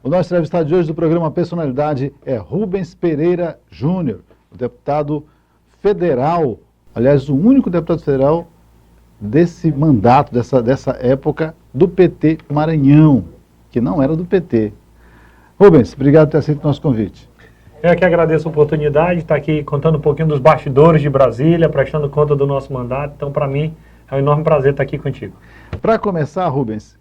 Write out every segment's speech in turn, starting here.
O nosso entrevistado de hoje do programa Personalidade é Rubens Pereira Júnior, o deputado federal, aliás, o único deputado federal desse mandato, dessa época do PT Maranhão, que não era do PT. Rubens, obrigado por ter aceito o nosso convite. Eu que agradeço a oportunidade de estar aqui contando um pouquinho dos bastidores de Brasília, prestando conta do nosso mandato. Então, para mim, é um enorme prazer estar aqui contigo. Para começar, Rubens,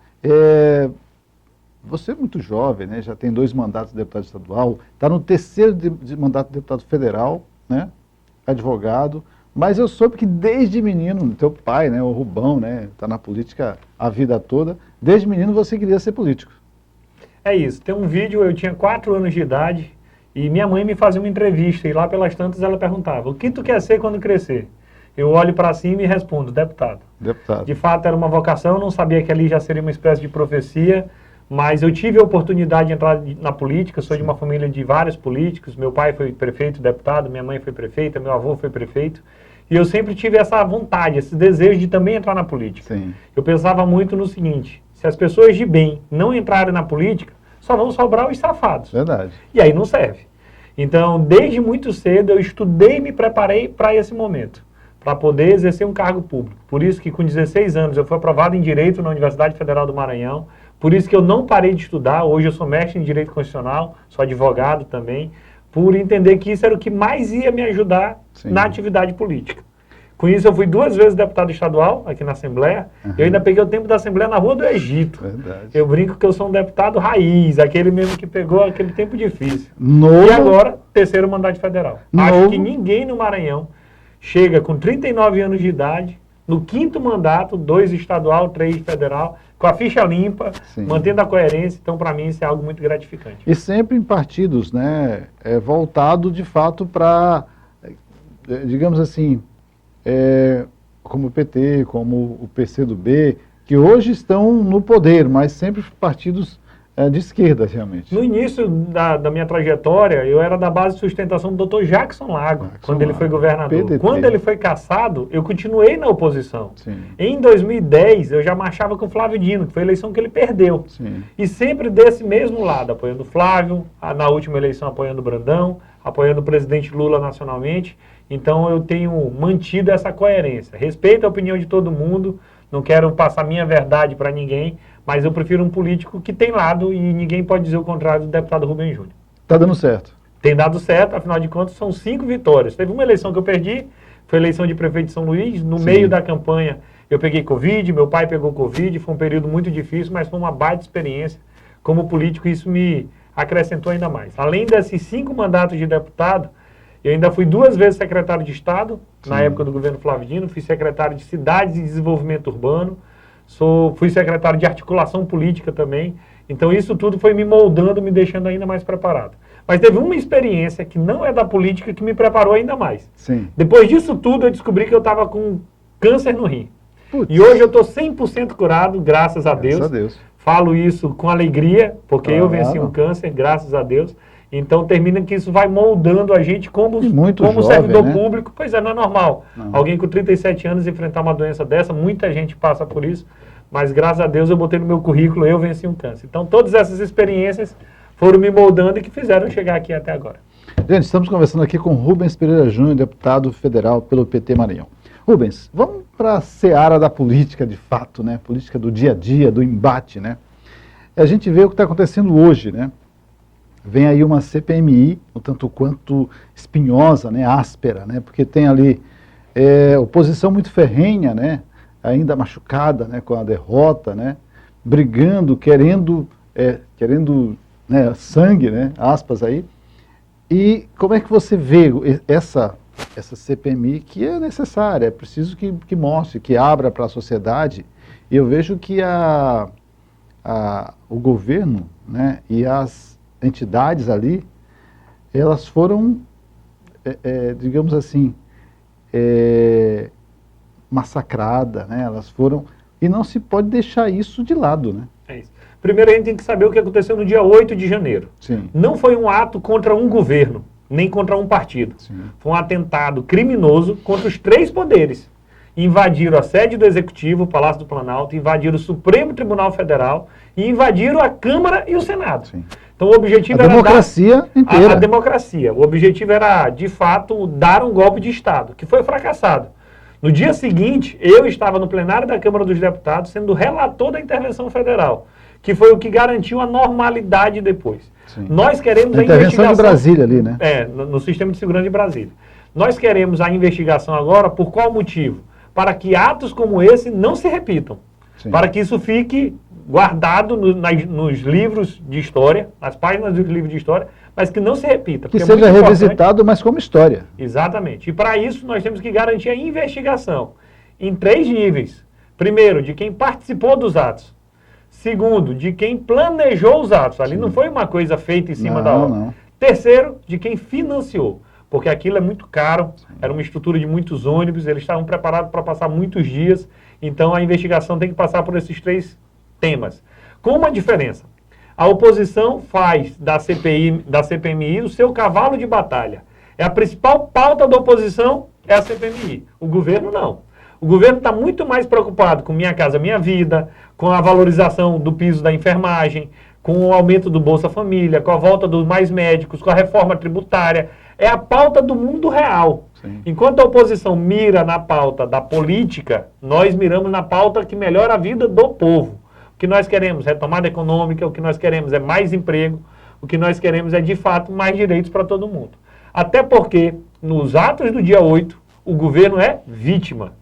você é muito jovem, né? Já tem 2 mandatos de deputado estadual, está no terceiro de mandato de deputado federal, né? Advogado, mas eu soube que desde menino, teu pai, né, o Rubão, né, está na política a vida toda, desde menino você queria ser político. É isso, tem um vídeo, eu tinha 4 anos de idade e minha mãe me fazia uma entrevista e lá pelas tantas ela perguntava, o que tu quer ser quando crescer? Eu olho para cima e respondo, deputado. Deputado. De fato era uma vocação, não sabia que ali já seria uma espécie de profecia, mas eu tive a oportunidade de entrar na política, sou de uma família de vários políticos, meu pai foi prefeito, deputado, minha mãe foi prefeita, meu avô foi prefeito, e eu sempre tive essa vontade, esse desejo de também entrar na política. Sim. Eu pensava muito no seguinte, se as pessoas de bem não entrarem na política, só vão sobrar os safados. Verdade. E aí não serve. Então, desde muito cedo, eu estudei e me preparei para esse momento, para poder exercer um cargo público. Por isso que com 16 anos eu fui aprovado em Direito na Universidade Federal do Maranhão, por isso que eu não parei de estudar, hoje eu sou mestre em Direito Constitucional, sou advogado também, por entender que isso era o que mais ia me ajudar na atividade política. Com isso eu fui 2 vezes deputado estadual aqui na Assembleia, eu ainda peguei o tempo da Assembleia na Rua do Egito. Verdade. Eu brinco que eu sou um deputado raiz, aquele mesmo que pegou aquele tempo difícil. Novo. E agora, terceiro mandato federal. Novo. Acho que ninguém no Maranhão chega com 39 anos de idade, no 5º mandato, 2 estadual, 3 federal, com a ficha limpa, mantendo a coerência. Então, para mim, isso é algo muito gratificante. E sempre em partidos, né, voltado de fato para, digamos assim, como o PT, como o PCdoB, que hoje estão no poder, mas sempre partidos de esquerda, realmente. No início da minha trajetória, eu era da base de sustentação do Dr. Jackson Lago, quando ele foi governador. PDT. Quando ele foi cassado, eu continuei na oposição. Sim. Em 2010, eu já marchava com o Flávio Dino, que foi a eleição que ele perdeu. Sim. E sempre desse mesmo lado, apoiando o Flávio, na última eleição apoiando o Brandão, apoiando o presidente Lula nacionalmente. Então eu tenho mantido essa coerência. Respeito a opinião de todo mundo, não quero passar minha verdade para ninguém, mas eu prefiro um político que tem lado e ninguém pode dizer o contrário do deputado Rubens Júnior. Está dando certo. Tem dado certo, afinal de contas são 5 vitórias. Teve uma eleição que eu perdi, foi a eleição de prefeito de São Luís, no meio da campanha eu peguei Covid, meu pai pegou Covid, foi um período muito difícil, mas foi uma baita experiência como político e isso me acrescentou ainda mais. Além desses 5 mandatos de deputado, eu ainda fui 2 vezes secretário de Estado, na época do governo Flávio Dino, fui secretário de Cidades e Desenvolvimento Urbano, fui secretário de Articulação Política também, então isso tudo foi me moldando, me deixando ainda mais preparado. Mas teve uma experiência que não é da política que me preparou ainda mais. Sim. Depois disso tudo, eu descobri que eu estava com câncer no rim. Putz. E hoje eu estou 100% curado, graças a Deus. Graças a Deus. Falo isso com alegria, porque Claro. eu venci um câncer, graças a Deus. Então termina que isso vai moldando a gente como jovem, servidor né? público. Pois é, não é normal. Não. Alguém com 37 anos enfrentar uma doença dessa, muita gente passa por isso, mas graças a Deus eu botei no meu currículo, eu venci um câncer. Então todas essas experiências foram me moldando e que fizeram chegar aqui até agora. Gente, estamos conversando aqui com Rubens Pereira Júnior, deputado federal pelo PT Maranhão. Rubens, vamos para a seara da política de fato, né? Política do dia a dia, do embate, né? A gente vê o que está acontecendo hoje, né? Vem aí uma CPMI, um tanto quanto espinhosa, né? Áspera, né? Porque tem ali oposição muito ferrenha, né? Ainda machucada, né? Com a derrota, né? Brigando, querendo né? Sangue, né? Aspas aí. E como é que você vê essa CPMI que é necessária? É preciso que mostre, que abra para a sociedade. E eu vejo que o governo, né? E as entidades ali, elas foram, digamos assim, massacradas, né? Elas foram, e não se pode deixar isso de lado, né? É isso. Primeiro a gente tem que saber o que aconteceu no dia 8 de janeiro. Sim. Não foi um ato contra um governo, nem contra um partido. Sim. Foi um atentado criminoso contra os 3 poderes. Invadiram a sede do Executivo, o Palácio do Planalto, invadiram o Supremo Tribunal Federal e invadiram a Câmara e o Senado. Sim. Então o objetivo a era democracia inteira. A democracia. O objetivo era, de fato, dar um golpe de Estado, que foi fracassado. No dia seguinte, eu estava no plenário da Câmara dos Deputados sendo relator da intervenção federal, que foi o que garantiu a normalidade depois. Sim. Nós queremos a intervenção investigação... de Brasília ali, né? no sistema de segurança de Brasília. Nós queremos a investigação agora por qual motivo? Para que atos como esse não se repitam. Sim. Para que isso fique guardado nos livros de história, nas páginas dos livros de história, mas que não se repita. Que seja revisitado, mas como história. Exatamente. E para isso nós temos que garantir a investigação em 3 níveis. Primeiro, de quem participou dos atos. Segundo, de quem planejou os atos. Ali não foi uma coisa feita em cima da hora. Não. Terceiro, de quem financiou. Porque aquilo é muito caro, era uma estrutura de muitos ônibus, eles estavam preparados para passar muitos dias, então a investigação tem que passar por esses 3 temas. Com uma diferença, a oposição faz da CPMI o seu cavalo de batalha. A principal pauta da oposição é a CPMI, o governo não. O governo está muito mais preocupado com Minha Casa Minha Vida, com a valorização do piso da enfermagem, com o aumento do Bolsa Família, com a volta dos mais médicos, com a reforma tributária. É a pauta do mundo real. Sim. Enquanto a oposição mira na pauta da política, nós miramos na pauta que melhora a vida do povo. O que nós queremos é retomada econômica, o que nós queremos é mais emprego, o que nós queremos é, de fato, mais direitos para todo mundo. Até porque, nos atos do dia 8, o governo é vítima.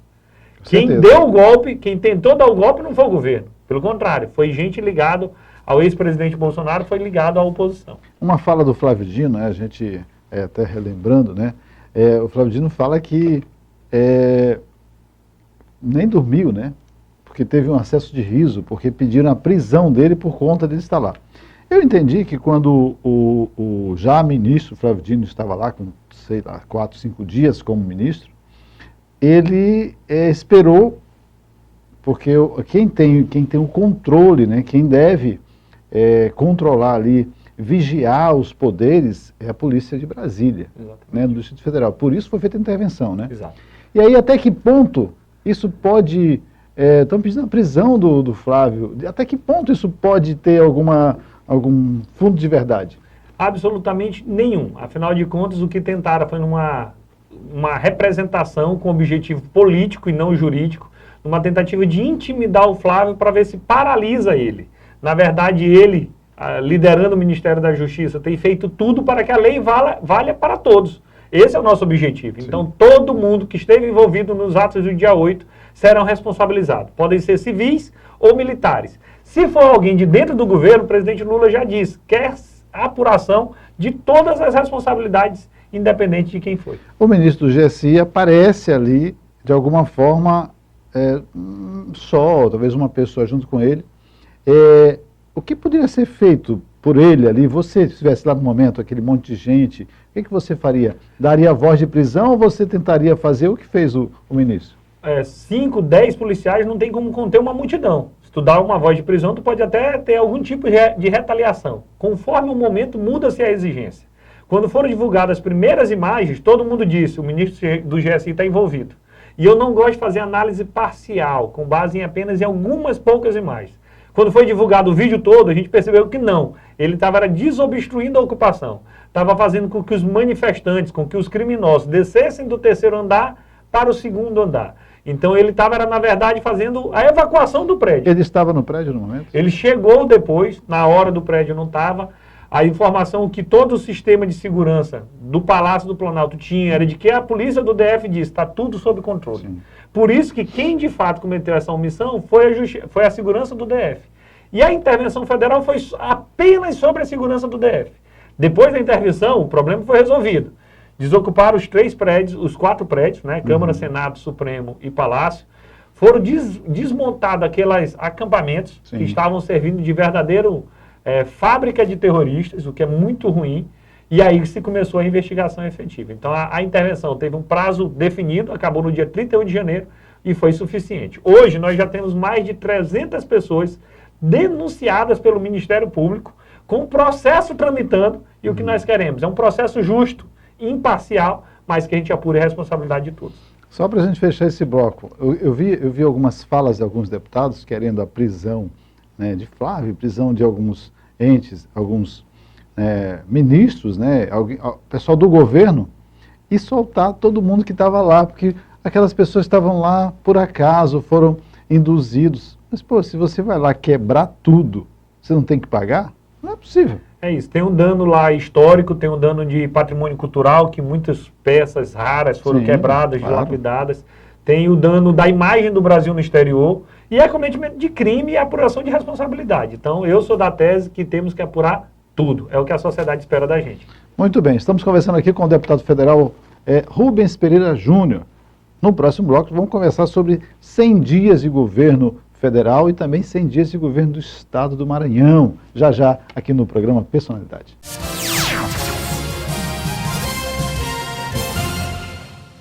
Quem deu o golpe, quem tentou dar o golpe não foi o governo. Pelo contrário, foi gente ligado ao ex-presidente Bolsonaro, foi ligado à oposição. Uma fala do Flávio Dino, né, a gente... até relembrando, né? O Flávio Dino fala que nem dormiu, né? Porque teve um acesso de riso, porque pediram a prisão dele por conta dele estar lá. Eu entendi que quando o já ministro Flávio Dino estava lá, com, sei lá, 4, 5 dias como ministro, ele esperou, porque quem tem o controle, né? Quem deve controlar ali, vigiar os poderes é a polícia de Brasília, né, do Distrito Federal. Por isso foi feita a intervenção, né? Exato. E aí até que ponto isso pode... Estão pedindo a prisão do Flávio. Até que ponto isso pode ter algum fundo de verdade? Absolutamente nenhum. Afinal de contas, o que tentaram foi uma representação com objetivo político e não jurídico, numa tentativa de intimidar o Flávio para ver se paralisa ele. Na verdade, ele... liderando o Ministério da Justiça, tem feito tudo para que a lei valha para todos. Esse é o nosso objetivo. Sim. Então, todo mundo que esteve envolvido nos atos do dia 8 serão responsabilizados. Podem ser civis ou militares. Se for alguém de dentro do governo, o presidente Lula já disse, quer a apuração de todas as responsabilidades, independente de quem foi. O ministro do GSI aparece ali, de alguma forma, talvez uma pessoa junto com ele. O que poderia ser feito por ele ali? Você, se estivesse lá no momento, aquele monte de gente, o que você faria? Daria voz de prisão ou você tentaria fazer o que fez o ministro? 5, 10 policiais não tem como conter uma multidão. Se tu dá uma voz de prisão, tu pode até ter algum tipo de retaliação. Conforme o momento, muda-se a exigência. Quando foram divulgadas as primeiras imagens, todo mundo disse, o ministro do GSI está envolvido. E eu não gosto de fazer análise parcial, com base em apenas em algumas poucas imagens. Quando foi divulgado o vídeo todo, a gente percebeu que não. Ele estava desobstruindo a ocupação. Estava fazendo com que os manifestantes, com que os criminosos descessem do 3º andar para o 2º andar. Então ele estava, na verdade, fazendo a evacuação do prédio. Ele estava no prédio no momento? Ele chegou depois, na hora do prédio não estava. A informação que todo o sistema de segurança do Palácio do Planalto tinha era de que a polícia do DF disse, está tudo sob controle. Sim. Por isso que quem de fato cometeu essa omissão foi a segurança do DF. E a intervenção federal foi apenas sobre a segurança do DF. Depois da intervenção, o problema foi resolvido. Desocuparam os 3 prédios, os 4 prédios, né, Câmara, Senado, Supremo e Palácio. Foram desmontados aqueles acampamentos Sim. que estavam servindo de verdadeiro fábrica de terroristas, o que é muito ruim. E aí se começou a investigação efetiva. Então a intervenção teve um prazo definido, acabou no dia 31 de janeiro e foi suficiente. Hoje nós já temos mais de 300 pessoas denunciadas pelo Ministério Público, com processo tramitando, e o que nós queremos é um processo justo, imparcial, mas que a gente apure a responsabilidade de todos. Só para a gente fechar esse bloco, eu vi algumas falas de alguns deputados querendo a prisão, né, de Flávio, prisão de alguns entes, alguns ministros, né, pessoal do governo, e soltar todo mundo que estava lá, porque aquelas pessoas estavam lá por acaso, foram induzidos. Mas, pô, se você vai lá quebrar tudo, você não tem que pagar? Não é possível. É isso, tem um dano lá histórico, tem um dano de patrimônio cultural, que muitas peças raras foram quebradas, dilapidadas. Tem o dano da imagem do Brasil no exterior e é cometimento de crime e apuração de responsabilidade. Então, eu sou da tese que temos que apurar tudo. É o que a sociedade espera da gente. Muito bem, estamos conversando aqui com o deputado federal Rubens Pereira Júnior. No próximo bloco, vamos conversar sobre 100 dias de governo federal e também 100 dias de governo do estado do Maranhão. Já, aqui no programa Personalidade.